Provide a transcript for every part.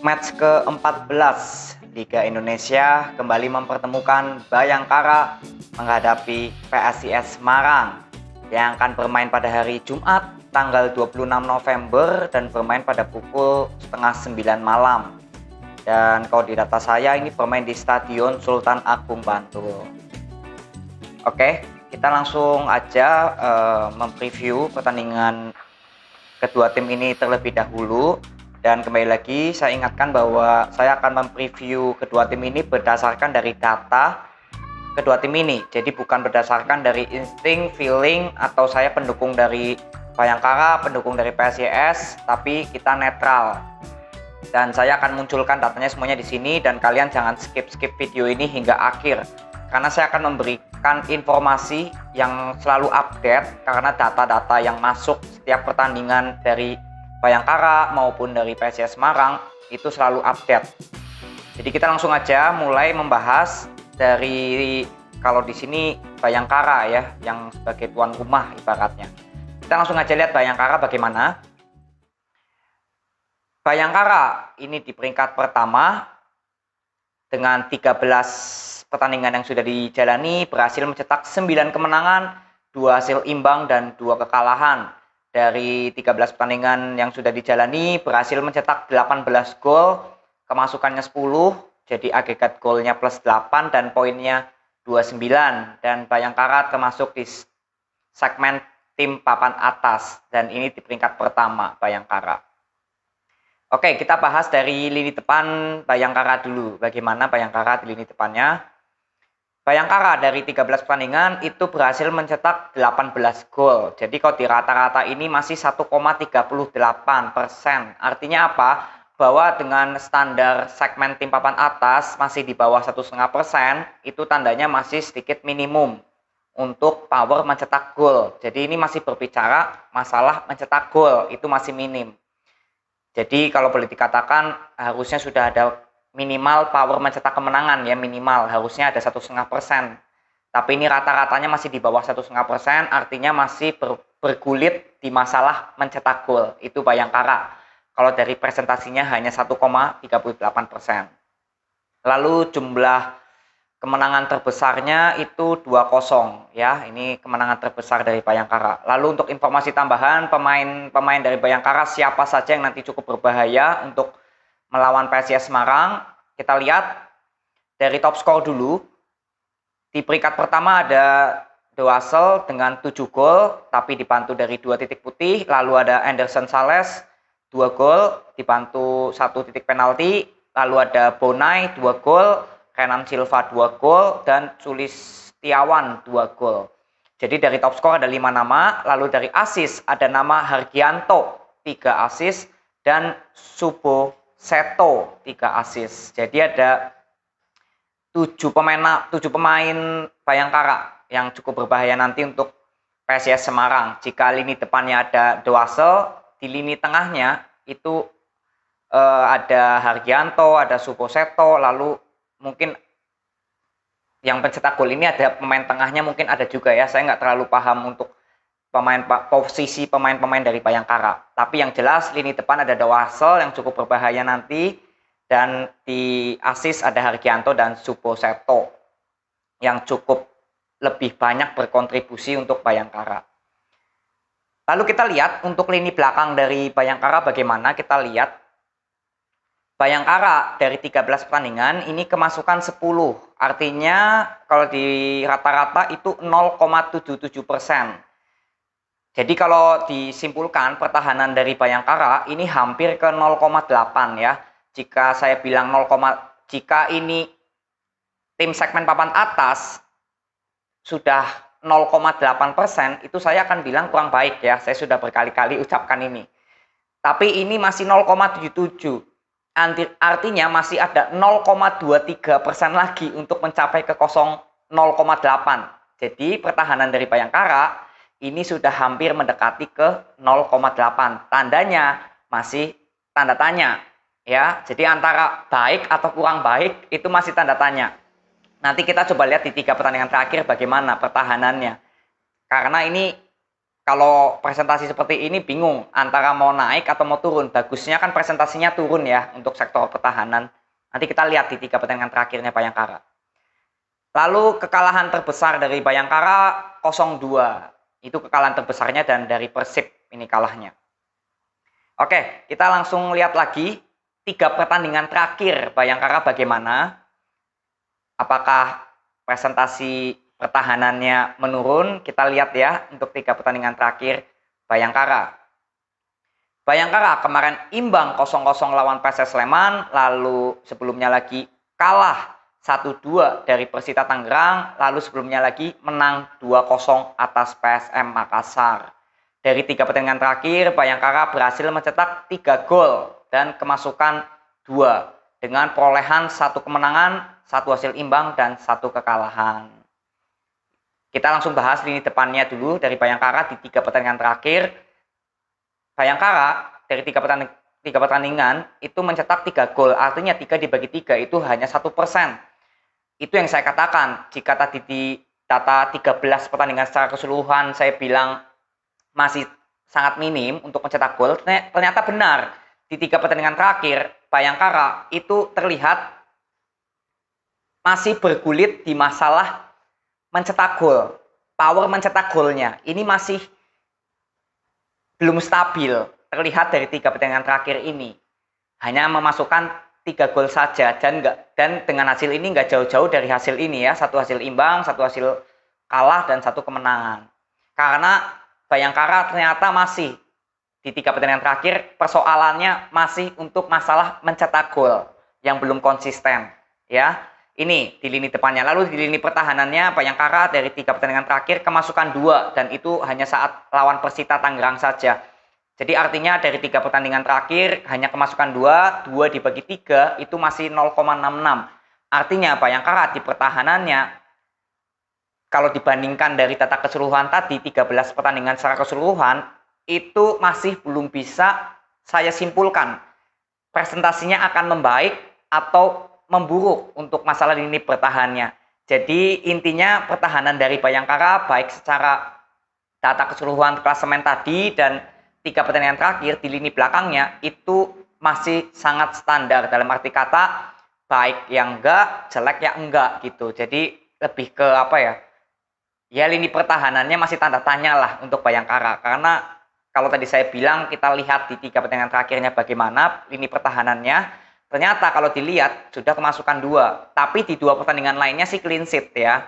Match ke-14 Liga Indonesia kembali mempertemukan Bayangkara menghadapi PSIS Semarang yang akan bermain pada hari Jumat tanggal 26 November dan bermain pada pukul setengah 9 malam. Dan kalau di data saya ini bermain di Stadion Sultan Agung Bantul. Oke, kita langsung aja mempreview pertandingan kedua tim ini terlebih dahulu. Dan kembali lagi saya ingatkan bahwa saya akan mempreview kedua tim ini berdasarkan dari data kedua tim ini. Jadi bukan berdasarkan dari insting, feeling, atau saya pendukung dari Bayangkara, pendukung dari PSIS, tapi kita netral. Dan saya akan munculkan datanya semuanya di sini dan kalian jangan skip video ini hingga akhir. Karena saya akan memberikan informasi yang selalu update karena data-data yang masuk setiap pertandingan dari Bayangkara maupun dari PSIS Semarang itu selalu update. Jadi kita langsung aja mulai membahas dari kalau di sini Bayangkara ya yang sebagai tuan rumah ibaratnya. Kita langsung aja lihat Bayangkara bagaimana. Bayangkara ini di peringkat pertama dengan 13 pertandingan yang sudah dijalani, berhasil mencetak 9 kemenangan, 2 hasil imbang dan 2 kekalahan. Dari 13 pertandingan yang sudah dijalani, berhasil mencetak 18 gol, kemasukannya 10, jadi agregat golnya plus 8 dan poinnya 29. Dan Bayangkara termasuk di segmen tim papan atas, dan ini di peringkat pertama Bayangkara. Oke, kita bahas dari lini depan Bayangkara dulu. Bagaimana Bayangkara di lini depannya? Bayangkara dari 13 pertandingan itu berhasil mencetak 18 gol. Jadi kalau di rata-rata ini masih 1,38%. Artinya apa? Bahwa dengan standar segmen tim papan atas masih di bawah 1,5%, itu tandanya masih sedikit minimum untuk power mencetak gol. Jadi ini masih berbicara masalah mencetak gol, itu masih minim. Jadi kalau boleh dikatakan harusnya sudah ada minimal power mencetak kemenangan ya, minimal harusnya ada 1,5%. Tapi ini rata-ratanya masih di bawah 1,5%, artinya masih bergulit di masalah mencetak gol. Itu Bayangkara. Kalau dari presentasinya hanya 1,38%. Lalu jumlah kemenangan terbesarnya itu 2-0 ya. Ini kemenangan terbesar dari Bayangkara. Lalu untuk informasi tambahan, pemain dari Bayangkara siapa saja yang nanti cukup berbahaya untuk melawan PSIS Semarang. Kita lihat dari top skor dulu. Di peringkat pertama ada Doasel dengan 7 gol tapi dibantu dari 2 titik putih. Lalu ada Anderson Sales 2 gol dibantu 1 titik penalti. Lalu ada Bonai 2 gol, Renan Silva 2 gol, dan Sulistiawan 2 gol. Jadi dari top skor ada 5 nama. Lalu dari assist ada nama Hargianto 3 assist dan Subo Seto 3 assist. Jadi ada 7 pemain Bayangkara yang cukup berbahaya nanti untuk PSIS Semarang. Jika lini depannya ada Doasel, di lini tengahnya itu ada Hargianto, ada Subo Seto, lalu mungkin yang pencetak gol ini ada pemain tengahnya mungkin ada juga ya. Saya nggak terlalu paham untuk posisi pemain-pemain dari Bayangkara. Tapi yang jelas lini depan ada Doasel yang cukup berbahaya nanti, dan di assist ada Hargianto dan Subo Seto yang cukup lebih banyak berkontribusi untuk Bayangkara. Lalu kita lihat untuk lini belakang dari Bayangkara bagaimana. Kita lihat Bayangkara dari 13 pertandingan ini kemasukan 10. Artinya kalau di rata-rata itu 0,77%. Jadi kalau disimpulkan pertahanan dari Bayangkara ini hampir ke 0,8 ya. Jika saya bilang jika ini tim segmen papan atas sudah 0,8%, itu saya akan bilang kurang baik ya. Saya sudah berkali-kali ucapkan ini. Tapi ini masih 0,77. Artinya masih ada 0,23% lagi untuk mencapai ke 0,8. Jadi pertahanan dari Bayangkara ini sudah hampir mendekati ke 0,8. Tandanya masih tanda tanya ya. Jadi antara baik atau kurang baik itu masih tanda tanya. Nanti kita coba lihat di 3 pertandingan terakhir bagaimana pertahanannya. Karena ini kalau presentasi seperti ini bingung antara mau naik atau mau turun. Bagusnya kan presentasinya turun ya untuk sektor pertahanan. Nanti kita lihat di 3 pertandingan terakhirnya Bayangkara. Lalu kekalahan terbesar dari Bayangkara 0-2. Itu kekalahan terbesarnya dan dari Persib ini kalahnya. Oke, kita langsung lihat lagi 3 pertandingan terakhir Bayangkara bagaimana. Apakah presentasi pertahanannya menurun? Kita lihat ya untuk 3 pertandingan terakhir Bayangkara. Bayangkara kemarin imbang 0-0 lawan PSS Sleman, lalu sebelumnya lagi kalah 1-2 dari Persita Tangerang, lalu sebelumnya lagi menang 2-0 atas PSM Makassar. Dari 3 pertandingan terakhir, Bayangkara berhasil mencetak 3 gol dan kemasukan 2 dengan perolehan 1 kemenangan, 1 hasil imbang, dan 1 kekalahan. Kita langsung bahas lini depannya dulu dari Bayangkara di 3 pertandingan terakhir. Bayangkara dari 3 pertandingan itu mencetak 3 gol, artinya 3 dibagi 3 itu hanya 1%. Itu yang saya katakan, jika tadi di data 13 pertandingan secara keseluruhan saya bilang masih sangat minim untuk mencetak gol, ternyata benar. Di 3 pertandingan terakhir, Bayangkara itu terlihat masih bergulit di masalah mencetak gol. Power mencetak golnya ini masih belum stabil. Terlihat dari 3 pertandingan terakhir ini. Hanya memasukkan 3 gol saja dan dengan hasil ini nggak jauh-jauh dari hasil ini ya. 1 hasil imbang, 1 hasil kalah, dan 1 kemenangan. Karena Bayangkara ternyata masih di 3 pertandingan terakhir persoalannya masih untuk masalah mencetak gol yang belum konsisten ya. Ini di lini depannya. Lalu di lini pertahanannya Bayangkara dari 3 pertandingan terakhir kemasukan 2 dan itu hanya saat lawan Persita Tangerang saja. Jadi artinya dari 3 pertandingan terakhir hanya kemasukan 2 dibagi 3 itu masih 0,66. Artinya Bayangkara di pertahanannya kalau dibandingkan dari data keseluruhan tadi 13 pertandingan secara keseluruhan itu masih belum bisa saya simpulkan presentasinya akan membaik atau memburuk untuk masalah lini pertahanannya. Jadi intinya pertahanan dari Bayangkara baik secara data keseluruhan klasemen tadi dan 3 pertandingan terakhir di lini belakangnya itu masih sangat standar, dalam arti kata baik yang enggak, jelek yang enggak gitu. Jadi lebih ke apa ya? Ya lini pertahanannya masih tanda tanya lah untuk Bayangkara, karena kalau tadi saya bilang kita lihat di 3 pertandingan terakhirnya bagaimana lini pertahanannya. Ternyata kalau dilihat sudah kemasukan 2, tapi di 2 pertandingan lainnya sih clean sheet ya.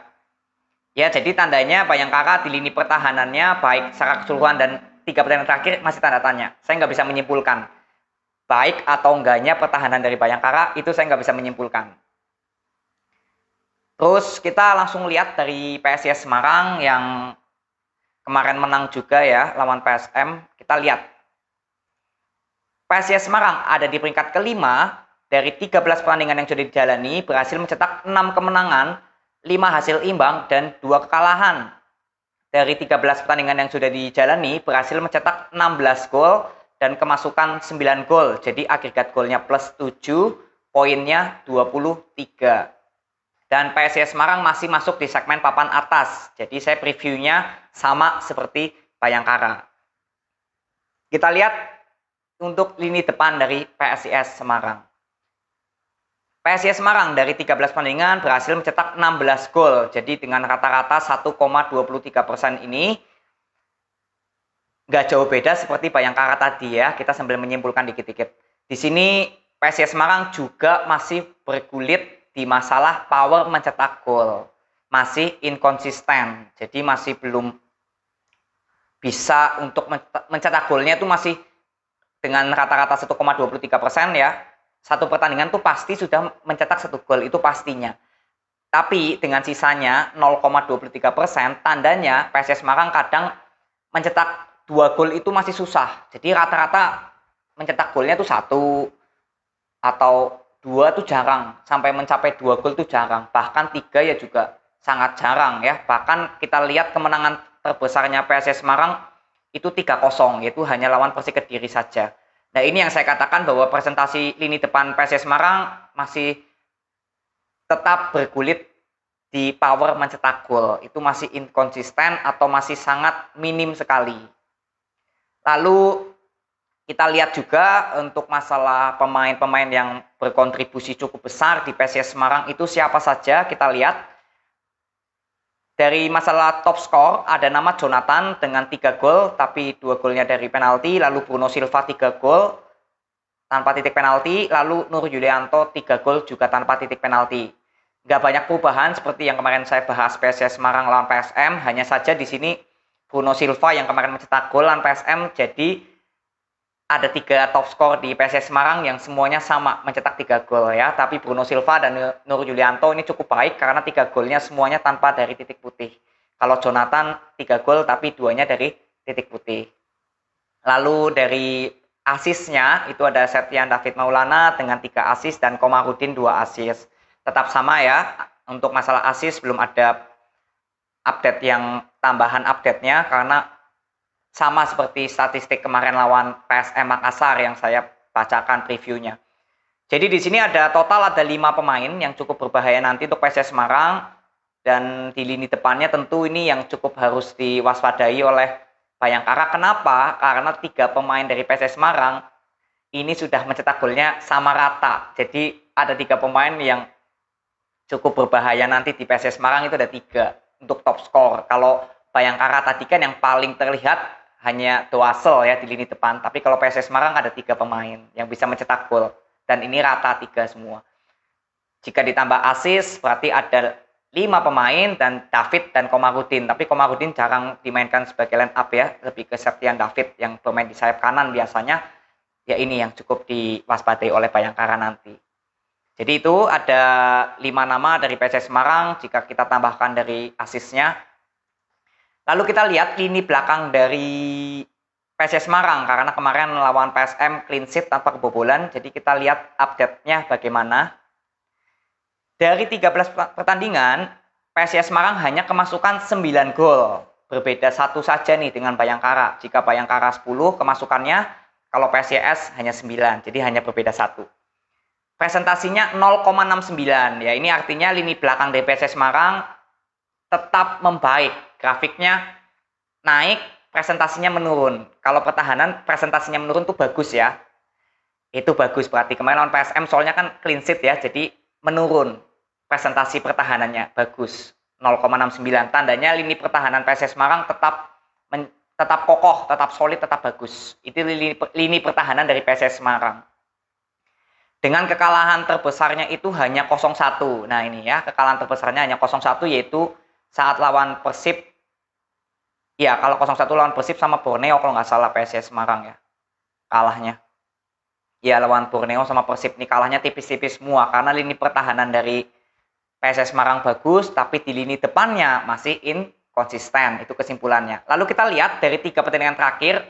Ya jadi tandanya Bayangkara di lini pertahanannya baik secara keseluruhan dan 3 pertandingan terakhir masih tanda tanya. Saya nggak bisa menyimpulkan baik atau enggaknya pertahanan dari Bayangkara, itu saya nggak bisa menyimpulkan. Terus kita langsung lihat dari PSIS Semarang yang kemarin menang juga ya lawan PSM. Kita lihat PSIS Semarang ada di peringkat kelima. Dari 13 pertandingan yang sudah dijalani, berhasil mencetak 6 kemenangan, 5 hasil imbang, dan 2 kekalahan. Dari 13 pertandingan yang sudah dijalani, berhasil mencetak 16 gol dan kemasukan 9 gol. Jadi agregat golnya plus 7, poinnya 23. Dan PSIS Semarang masih masuk di segmen papan atas. Jadi saya previewnya sama seperti Bayangkara. Kita lihat untuk lini depan dari PSIS Semarang. PSIS Semarang dari 13 pertandingan berhasil mencetak 16 gol. Jadi dengan rata-rata 1,23% ini nggak jauh beda seperti Bayangkara tadi ya. Kita sambil menyimpulkan dikit-dikit. Di sini PSIS Semarang juga masih bergulit di masalah power mencetak gol. Masih inkonsisten. Jadi masih belum bisa untuk mencetak golnya itu masih dengan rata-rata 1,23% ya. 1 pertandingan tuh pasti sudah mencetak 1 gol, itu pastinya. Tapi dengan sisanya 0,23%, tandanya PSIS Semarang kadang mencetak 2 gol itu masih susah. Jadi rata-rata mencetak golnya tuh 1 atau 2 tuh jarang. Sampai mencapai 2 gol tuh jarang. Bahkan 3 ya juga sangat jarang ya. Bahkan kita lihat kemenangan terbesarnya PSIS Semarang itu 3-0, yaitu hanya lawan Persik Kediri saja. Nah ini yang saya katakan bahwa presentasi lini depan PSIS Semarang masih tetap bergulit di power mencetak gol. Itu masih inkonsisten atau masih sangat minim sekali. Lalu kita lihat juga untuk masalah pemain-pemain yang berkontribusi cukup besar di PSIS Semarang itu siapa saja. Kita lihat dari masalah top skor ada nama Jonathan dengan 3 gol, tapi 2 golnya dari penalti. Lalu Bruno Silva 3 gol tanpa titik penalti. Lalu Nur Yulianto 3 gol juga tanpa titik penalti. Nggak banyak perubahan seperti yang kemarin saya bahas PSIS Semarang lawan PSM. Hanya saja di sini Bruno Silva yang kemarin mencetak gol lawan PSM, jadi ada 3 top skor di PSIS Semarang yang semuanya sama mencetak 3 gol ya. Tapi Bruno Silva dan Nur Yulianto ini cukup baik karena 3 golnya semuanya tanpa dari titik putih. Kalau Jonathan 3 gol tapi 2-nya dari titik putih. Lalu dari asisnya itu ada Septian David Maulana dengan 3 asis dan Komarudin 2 asis. Tetap sama ya, untuk masalah asis belum ada update yang tambahan update-nya karena sama seperti statistik kemarin lawan PSM Makassar yang saya bacakan previewnya. Jadi di sini ada total ada 5 pemain yang cukup berbahaya nanti untuk PSIS Semarang, dan di lini depannya tentu ini yang cukup harus diwaspadai oleh Bayangkara. Kenapa? Karena 3 pemain dari PSIS Semarang ini sudah mencetak golnya sama rata. Jadi ada 3 pemain yang cukup berbahaya nanti di PSIS Semarang, itu ada 3 untuk top skor. Kalau Bayangkara tadi kan yang paling terlihat hanya Doasel ya di lini depan, tapi kalau PSIS Semarang ada 3 pemain yang bisa mencetak gol dan ini rata 3 semua. Jika ditambah asis berarti ada 5 pemain dan David dan Komarudin, tapi Komarudin jarang dimainkan sebagai line up ya, lebih ke Septian David yang bermain di sayap kanan biasanya. Ya ini yang cukup diwaspadai oleh Bayangkara nanti. Jadi itu ada 5 nama dari PSIS Semarang jika kita tambahkan dari asisnya. Lalu kita lihat lini belakang dari PSIS Semarang karena kemarin lawan PSM clean sheet tanpa kebobolan. Jadi kita lihat update-nya bagaimana. Dari 13 pertandingan, PSIS Semarang hanya kemasukan 9 gol. Berbeda 1 saja nih dengan Bayangkara. Jika Bayangkara 10 kemasukannya, kalau PSIS hanya 9. Jadi hanya berbeda 1. Presentasinya 0,69. Ya, ini artinya lini belakang dari PSIS Semarang tetap membaik. Grafiknya naik, presentasinya menurun. Kalau pertahanan presentasinya menurun tuh bagus ya. Itu bagus berarti. Kemarin lawan PSM soalnya kan clean sheet ya, jadi menurun. Presentasi pertahanannya bagus. 0,69. Tandanya lini pertahanan PSIS Semarang tetap kokoh, tetap solid, tetap bagus. Itu lini pertahanan dari PSIS Semarang. Dengan kekalahan terbesarnya itu hanya 0-1. Nah ini ya, kekalahan terbesarnya hanya 0-1 yaitu saat lawan Persib. Ya, kalau 0-1 lawan Persib sama Borneo kalau nggak salah PSIS Semarang ya. Kalahnya. Ya, lawan Borneo sama Persib nih kalahnya tipis-tipis semua karena lini pertahanan dari PSIS Semarang bagus tapi di lini depannya masih inkonsisten. Itu kesimpulannya. Lalu kita lihat dari 3 pertandingan terakhir,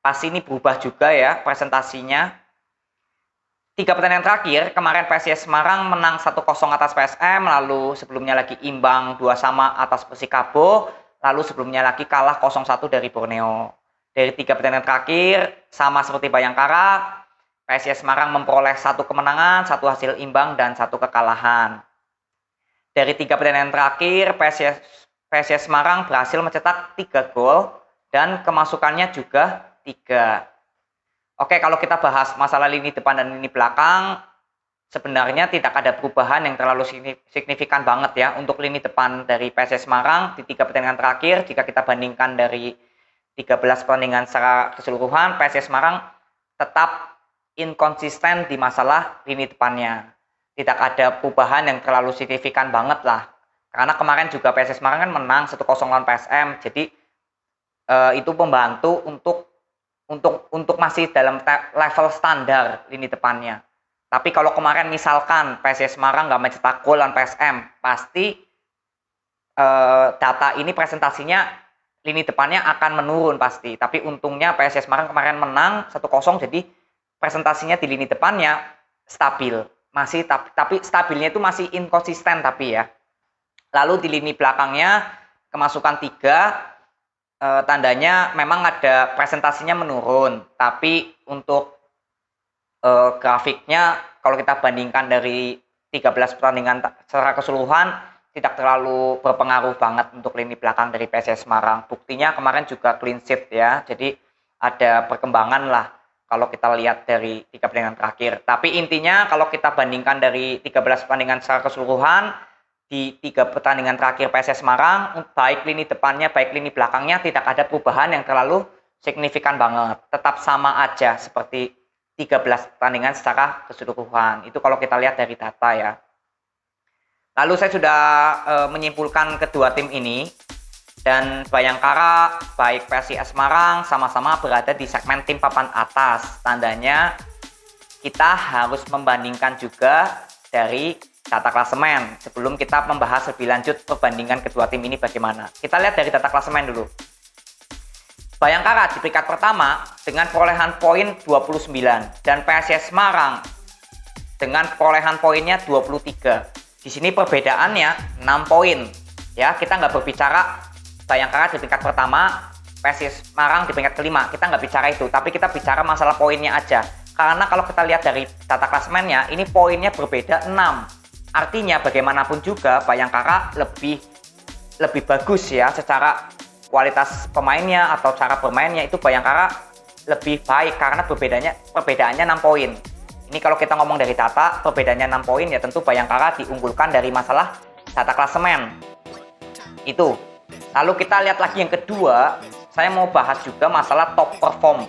pasti ini berubah juga ya presentasinya. 3 pertandingan terakhir, kemarin PSIS Semarang menang 1-0 atas PSM, lalu sebelumnya lagi imbang 2-2 atas Persikabo, lalu sebelumnya lagi kalah 0-1 dari Borneo. Dari 3 pertandingan terakhir, sama seperti Bayangkara, PSIS Semarang memperoleh 1 kemenangan, 1 hasil imbang, dan 1 kekalahan. Dari 3 pertandingan terakhir, PSIS Semarang berhasil mencetak 3 gol, dan kemasukannya juga 3. Oke, kalau kita bahas masalah lini depan dan lini belakang, sebenarnya tidak ada perubahan yang terlalu signifikan banget ya untuk lini depan dari PSIS Semarang di 3 pertandingan terakhir. Jika kita bandingkan dari 13 pertandingan secara keseluruhan, PSIS Semarang tetap inkonsisten di masalah lini depannya. Tidak ada perubahan yang terlalu signifikan banget lah. Karena kemarin juga PSIS Semarang kan menang 1-0 lawan PSM, jadi itu membantu untuk masih dalam level standar lini depannya. Tapi kalau kemarin misalkan PSIS Semarang nggak mencetak gol lawan PSM, pasti data ini presentasinya lini depannya akan menurun pasti. Tapi untungnya PSIS Semarang kemarin menang 1-0, jadi presentasinya di lini depannya stabil. Masih tapi stabilnya itu masih inkonsisten tapi ya. Lalu di lini belakangnya kemasukan 3, tandanya memang ada presentasinya menurun, tapi untuk grafiknya kalau kita bandingkan dari 13 pertandingan secara keseluruhan tidak terlalu berpengaruh banget untuk lini belakang dari PSIS Semarang. Buktinya kemarin juga clean sheet ya, jadi ada perkembangan lah kalau kita lihat dari 3 pertandingan terakhir. Tapi intinya kalau kita bandingkan dari 13 pertandingan secara keseluruhan, di 3 pertandingan terakhir PSIS Semarang, baik lini depannya, baik lini belakangnya tidak ada perubahan yang terlalu signifikan banget. Tetap sama aja seperti 13 pertandingan secara keseluruhan. Itu kalau kita lihat dari data ya. Lalu saya sudah menyimpulkan kedua tim ini, dan Bayangkara baik PSIS Semarang sama-sama berada di segmen tim papan atas. Tandanya kita harus membandingkan juga dari data klasemen sebelum kita membahas lebih lanjut perbandingan kedua tim ini bagaimana. Kita lihat dari data klasemen dulu. Bayangkara di peringkat pertama dengan perolehan poin 29 dan PSIS Semarang dengan perolehan poinnya 23. Di sini perbedaannya 6 poin. Ya, kita nggak berbicara Bayangkara di peringkat pertama, PSIS Semarang di peringkat kelima. Kita nggak bicara itu, tapi kita bicara masalah poinnya aja. Karena kalau kita lihat dari data klasemennya, ini poinnya berbeda 6. Artinya bagaimanapun juga Bayangkara lebih bagus ya secara kualitas pemainnya atau cara bermainnya, itu Bayangkara lebih baik karena perbedaannya 6 poin. Ini kalau kita ngomong dari data, perbedaannya 6 poin ya tentu Bayangkara diunggulkan dari masalah data klasemen. Itu. Lalu kita lihat lagi yang kedua, saya mau bahas juga masalah top perform.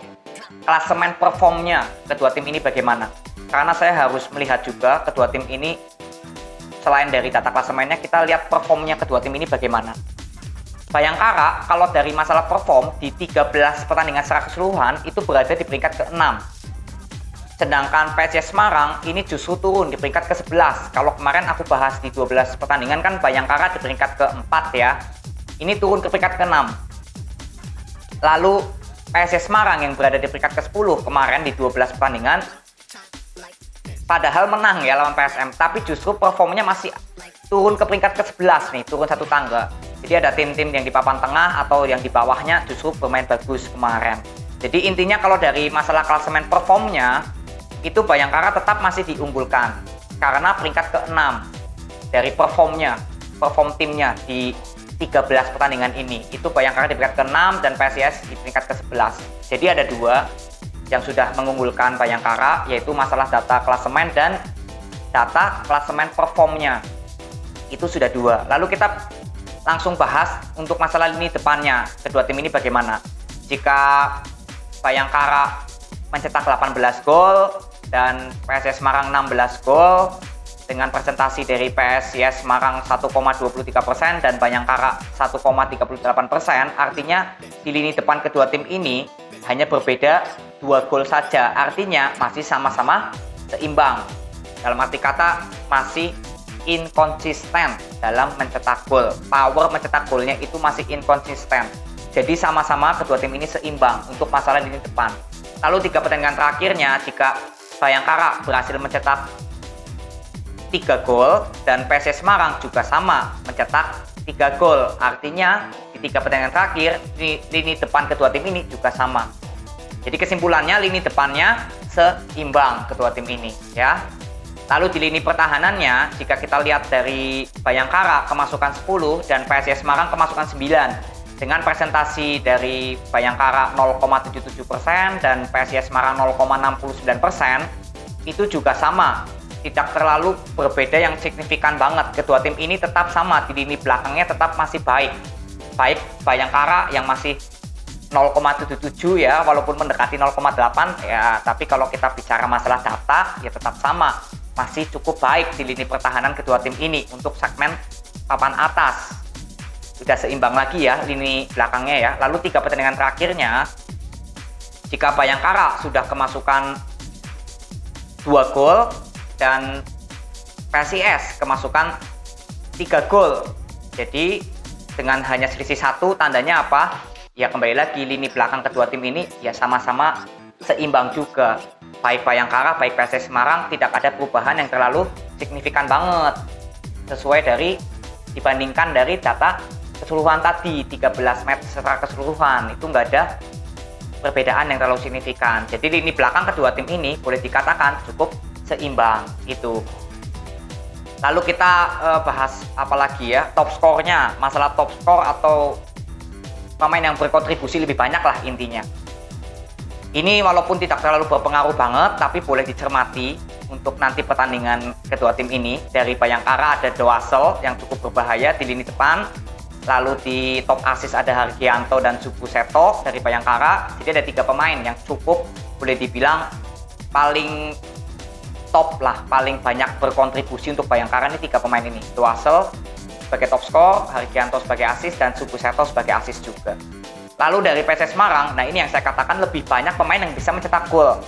Klasemen performnya kedua tim ini bagaimana? Karena saya harus melihat juga kedua tim ini, selain dari data klasemennya, kita lihat performnya kedua tim ini bagaimana. Bayangkara kalau dari masalah perform di 13 pertandingan secara keseluruhan itu berada di peringkat ke-6. Sedangkan PSIS Semarang ini justru turun di peringkat ke-11. Kalau kemarin aku bahas di 12 pertandingan kan Bayangkara di peringkat ke-4 ya. Ini turun ke peringkat ke-6. Lalu PSIS Semarang yang berada di peringkat ke-10 kemarin di 12 pertandingan, padahal menang ya lawan PSM, tapi justru performnya masih turun ke peringkat ke-11 nih, turun satu tangga. Jadi ada tim-tim yang di papan tengah atau yang di bawahnya justru bermain bagus kemarin. Jadi intinya kalau dari masalah klasemen performnya, itu Bayangkara tetap masih diunggulkan karena peringkat ke-6 dari perform timnya di 13 pertandingan ini. Itu Bayangkara di peringkat ke-6 dan PSIS di peringkat ke-11. Jadi ada dua yang sudah mengunggulkan Bayangkara, yaitu masalah data klasemen dan data klasemen performnya. Itu sudah dua. Lalu kita langsung bahas untuk masalah lini depannya. Kedua tim ini bagaimana? Jika Bayangkara mencetak 18 gol dan PSIS Semarang 16 gol dengan presentasi dari PSIS Semarang 1,23% dan Bayangkara 1,38%, artinya di lini depan kedua tim ini hanya berbeda 2 gol saja, artinya masih sama-sama seimbang. Dalam arti kata masih inkonsisten dalam mencetak gol. Power mencetak golnya itu masih inkonsisten. Jadi sama-sama kedua tim ini seimbang untuk masalah lini depan. Lalu 3 pertandingan terakhirnya, jika Bayangkara berhasil mencetak 3 gol dan PSIS Semarang juga sama mencetak 3 gol. Artinya di 3 pertandingan terakhir lini depan kedua tim ini juga sama. Jadi kesimpulannya lini depannya seimbang kedua tim ini ya. Lalu di lini pertahanannya, jika kita lihat dari Bayangkara kemasukan 10 dan PSIS Semarang kemasukan 9. Dengan presentasi dari Bayangkara 0,77% dan PSIS Semarang 0,69%, itu juga sama. Tidak terlalu berbeda yang signifikan banget. Kedua tim ini tetap sama, di lini belakangnya tetap masih baik. Baik Bayangkara yang masih 0,77 ya, walaupun mendekati 0,8 ya, tapi kalau kita bicara masalah data ya tetap sama. Masih cukup baik di lini pertahanan kedua tim ini untuk segmen papan atas. Sudah seimbang lagi ya lini belakangnya ya. Lalu 3 pertandingan terakhirnya, jika Bayangkara sudah kemasukan 2 gol dan PSIS kemasukan 3 gol. Jadi dengan hanya selisih 1, tandanya apa? Ya kembali lagi lini belakang kedua tim ini ya sama-sama seimbang juga. Baik Bayangkara, baik PSIS Semarang tidak ada perubahan yang terlalu signifikan banget. Sesuai dari dibandingkan dari data keseluruhan tadi, 13 match secara keseluruhan, itu nggak ada perbedaan yang terlalu signifikan. Jadi lini belakang kedua tim ini boleh dikatakan cukup seimbang itu. Lalu kita bahas apa lagi ya, top skornya, masalah top skor atau pemain yang berkontribusi lebih banyak lah intinya. Ini walaupun tidak terlalu berpengaruh banget, tapi boleh dicermati untuk nanti pertandingan kedua tim ini. Dari Bayangkara ada Doasel yang cukup berbahaya di lini depan. Lalu di top assist ada Hargianto dan Subuseto dari Bayangkara. Jadi ada 3 pemain yang cukup boleh dibilang paling top lah, paling banyak berkontribusi untuk Bayangkara ini 3 pemain ini. Doasel sebagai top skor, Hargianto sebagai assist, dan Subuseto sebagai assist juga. Lalu dari PSS Semarang, nah ini yang saya katakan lebih banyak pemain yang bisa mencetak gol.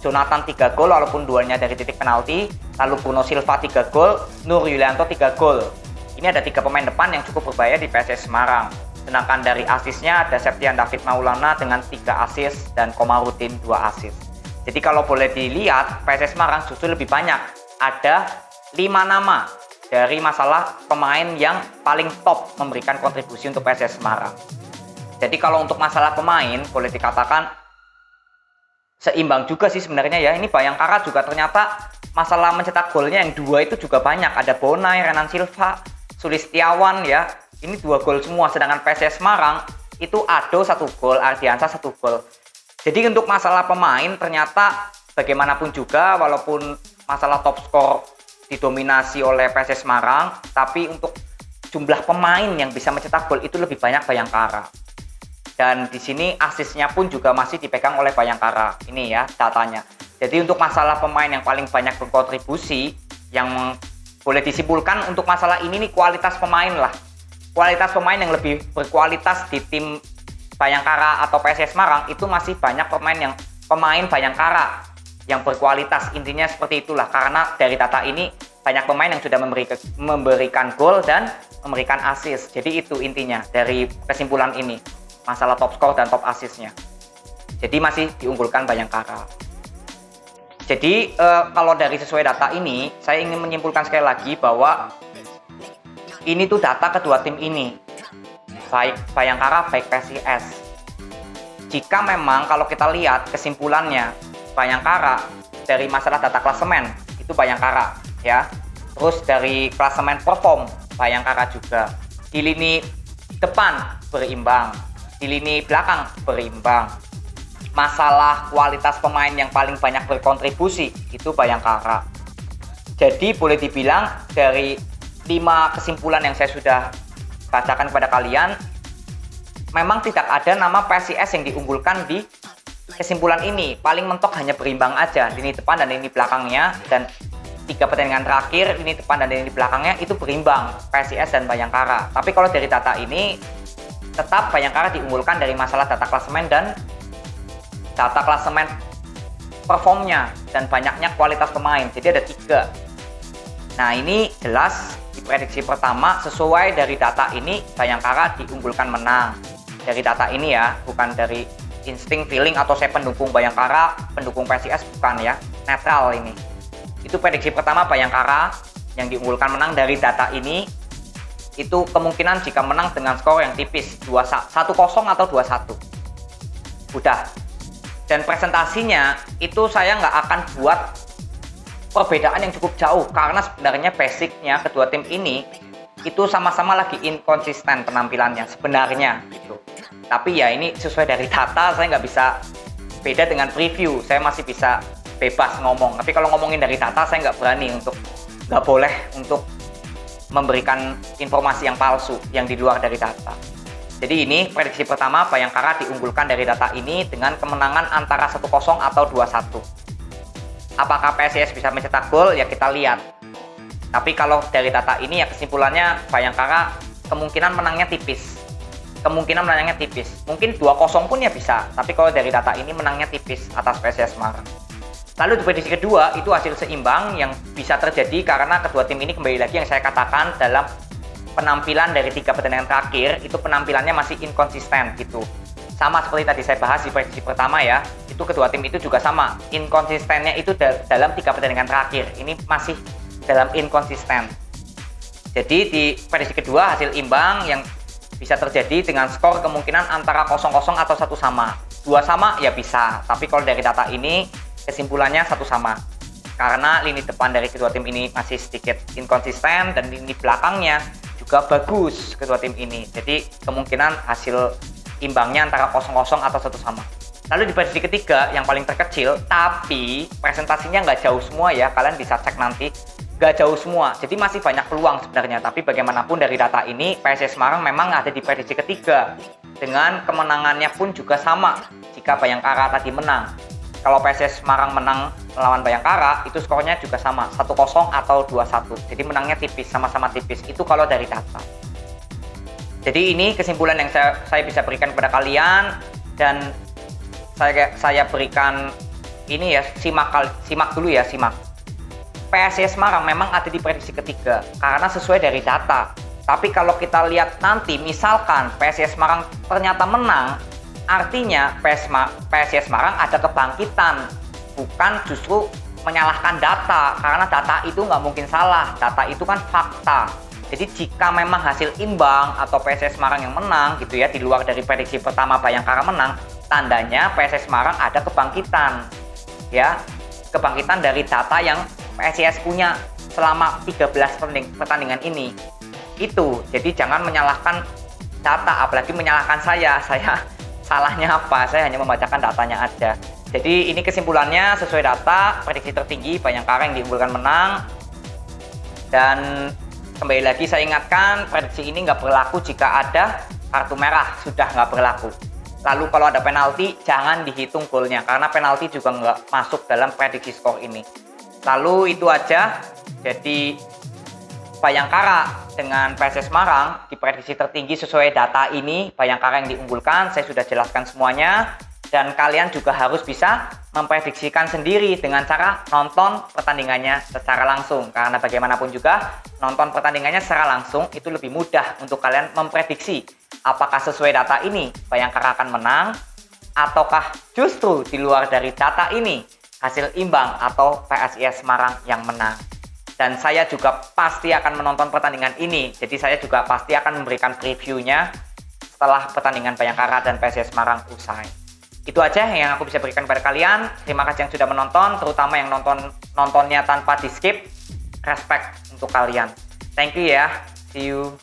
Jonathan 3 gol walaupun duanya dari titik penalti, lalu Bruno Silva 3 gol, Nur Yulianto 3 gol. Ini ada 3 pemain depan yang cukup berbahaya di PSS Semarang. Sedangkan dari asisnya ada Septian David Maulana dengan 3 asis dan Komarudin 2 asis. Jadi kalau boleh dilihat, PSS Semarang justru lebih banyak. Ada 5 nama dari masalah pemain yang paling top memberikan kontribusi untuk PSS Semarang. Jadi kalau untuk masalah pemain boleh dikatakan seimbang juga sih sebenarnya ya. Ini Bayangkara juga ternyata masalah mencetak golnya yang 2 itu juga banyak. Ada Bonai, Renan Silva, Sulistiawan ya. Ini 2 gol semua. Sedangkan PSS Semarang itu Ado 1 gol, Ardiansa 1 gol. Jadi untuk masalah pemain ternyata bagaimanapun juga walaupun masalah top skor didominasi oleh PSS Semarang, tapi untuk jumlah pemain yang bisa mencetak gol itu lebih banyak Bayangkara. Dan di sini asisnya pun juga masih dipegang oleh Bayangkara. Ini ya datanya. Jadi untuk masalah pemain yang paling banyak berkontribusi, yang boleh disimpulkan untuk masalah ini nih kualitas pemain lah. Kualitas pemain yang lebih berkualitas di tim Bayangkara atau PSS Semarang itu masih banyak pemain Bayangkara yang berkualitas. Intinya seperti itulah, karena dari data ini banyak pemain yang sudah memberikan gol dan memberikan assist. Jadi itu intinya dari kesimpulan ini, masalah top skor dan top assistnya. Jadi masih diunggulkan Bayangkara. Jadi kalau dari sesuai data ini, saya ingin menyimpulkan sekali lagi bahwa ini tuh data kedua tim ini, baik Bayangkara baik PSIS. Jika memang kalau kita lihat kesimpulannya, Bayangkara dari masalah data klasemen itu Bayangkara ya. Terus dari klasemen perform Bayangkara juga. Di lini depan berimbang, di lini belakang berimbang. Masalah kualitas pemain yang paling banyak berkontribusi itu Bayangkara. Jadi boleh dibilang dari 5 kesimpulan yang saya sudah bacakan kepada kalian, memang tidak ada nama PSIS yang diunggulkan di kesimpulan ini. Paling mentok hanya berimbang aja, lini depan dan lini belakangnya, dan 3 pertandingan terakhir lini depan dan lini belakangnya itu berimbang, PSIS dan Bayangkara. Tapi kalau dari data ini tetap Bayangkara diunggulkan dari masalah data klasemen dan data klasemen performnya dan banyaknya kualitas pemain. Jadi ada 3. Nah ini jelas di prediksi pertama sesuai dari data ini Bayangkara diunggulkan menang. Dari data ini ya, bukan dari insting feeling atau saya pendukung Bayangkara, pendukung PSIS, bukan ya, netral ini. Itu prediksi pertama Bayangkara yang diunggulkan menang dari data ini. Itu kemungkinan jika menang dengan skor yang tipis 1-0 atau 2-1 udah. Dan presentasinya itu saya nggak akan buat perbedaan yang cukup jauh, karena sebenarnya basicnya kedua tim ini itu sama-sama lagi inkonsisten penampilannya sebenarnya gitu. Tapi ya ini sesuai dari data, saya nggak bisa beda dengan preview, saya masih bisa bebas ngomong. Tapi kalau ngomongin dari data saya nggak berani nggak boleh untuk memberikan informasi yang palsu yang di luar dari data. Jadi ini prediksi pertama Bayangkara diunggulkan dari data ini dengan kemenangan antara 1-0 atau 2-1. Apakah PSIS bisa mencetak gol? Ya kita lihat. Tapi kalau dari data ini ya kesimpulannya Bayangkara kemungkinan menangnya tipis. Mungkin 2-0 pun ya bisa. Tapi kalau dari data ini menangnya tipis atas PSIS Semarang. Lalu di prediksi kedua itu hasil seimbang yang bisa terjadi karena kedua tim ini kembali lagi yang saya katakan dalam penampilan dari 3 pertandingan terakhir itu penampilannya masih inkonsisten gitu. Sama seperti tadi saya bahas di prediksi pertama ya, itu kedua tim itu juga sama. Inkonsistennya itu dalam 3 pertandingan terakhir. Ini masih dalam inkonsisten. Jadi di prediksi kedua hasil imbang yang bisa terjadi dengan skor kemungkinan antara 0-0 atau 1 sama. 2 sama ya bisa, tapi kalau dari data ini kesimpulannya 1 sama. Karena lini depan dari kedua tim ini masih sedikit inkonsisten dan lini belakangnya juga bagus kedua tim ini. Jadi kemungkinan hasil imbangnya antara 0-0 atau 1 sama. Lalu di prediksi ketiga yang paling terkecil, tapi presentasinya nggak jauh semua ya, kalian bisa cek nanti. Nggak jauh semua, jadi masih banyak peluang sebenarnya. Tapi bagaimanapun dari data ini, PSIS Semarang memang ada di prediksi ketiga. Dengan kemenangannya pun juga sama jika Bayangkara tadi menang. Kalau PSIS Semarang menang melawan Bayangkara, itu skornya juga sama, 1-0 atau 2-1. Jadi menangnya tipis, sama-sama tipis. Itu kalau dari data. Jadi ini kesimpulan yang saya bisa berikan kepada kalian. Dan saya berikan ini ya, simak dulu ya, simak. PSIS Semarang memang ada di prediksi ketiga karena sesuai dari data. Tapi kalau kita lihat nanti, misalkan PSIS Semarang ternyata menang, artinya PSIS Semarang ada kebangkitan, bukan justru menyalahkan data, karena data itu nggak mungkin salah, data itu kan fakta. Jadi jika memang hasil imbang atau PSIS Semarang yang menang gitu ya, di luar dari prediksi pertama Bayangkara menang, tandanya PSIS Semarang ada kebangkitan, ya, kebangkitan dari data yang PSIS punya selama 13 pertandingan ini. Itu, jadi jangan menyalahkan data, apalagi menyalahkan saya salahnya apa, saya hanya membacakan datanya aja. Jadi ini kesimpulannya sesuai data, prediksi tertinggi Bayangkara yang diunggulkan menang. Dan kembali lagi saya ingatkan, prediksi ini nggak berlaku jika ada kartu merah, sudah nggak berlaku. Lalu kalau ada penalti, jangan dihitung golnya, karena penalti juga nggak masuk dalam prediksi skor ini. Lalu itu aja, jadi Bayangkara dengan PSIS Semarang di prediksi tertinggi sesuai data ini, Bayangkara yang diunggulkan, saya sudah jelaskan semuanya. Dan kalian juga harus bisa memprediksikan sendiri dengan cara nonton pertandingannya secara langsung. Karena bagaimanapun juga, nonton pertandingannya secara langsung itu lebih mudah untuk kalian memprediksi apakah sesuai data ini Bayangkara akan menang, ataukah justru di luar dari data ini hasil imbang atau PSIS Semarang yang menang. Dan saya juga pasti akan menonton pertandingan ini, jadi saya juga pasti akan memberikan previewnya setelah pertandingan Bayangkara dan PSIS Semarang usai. Itu aja yang aku bisa berikan kepada kalian. Terima kasih yang sudah menonton, terutama yang nontonnya tanpa di skip. Respect untuk kalian. Thank you ya. See you.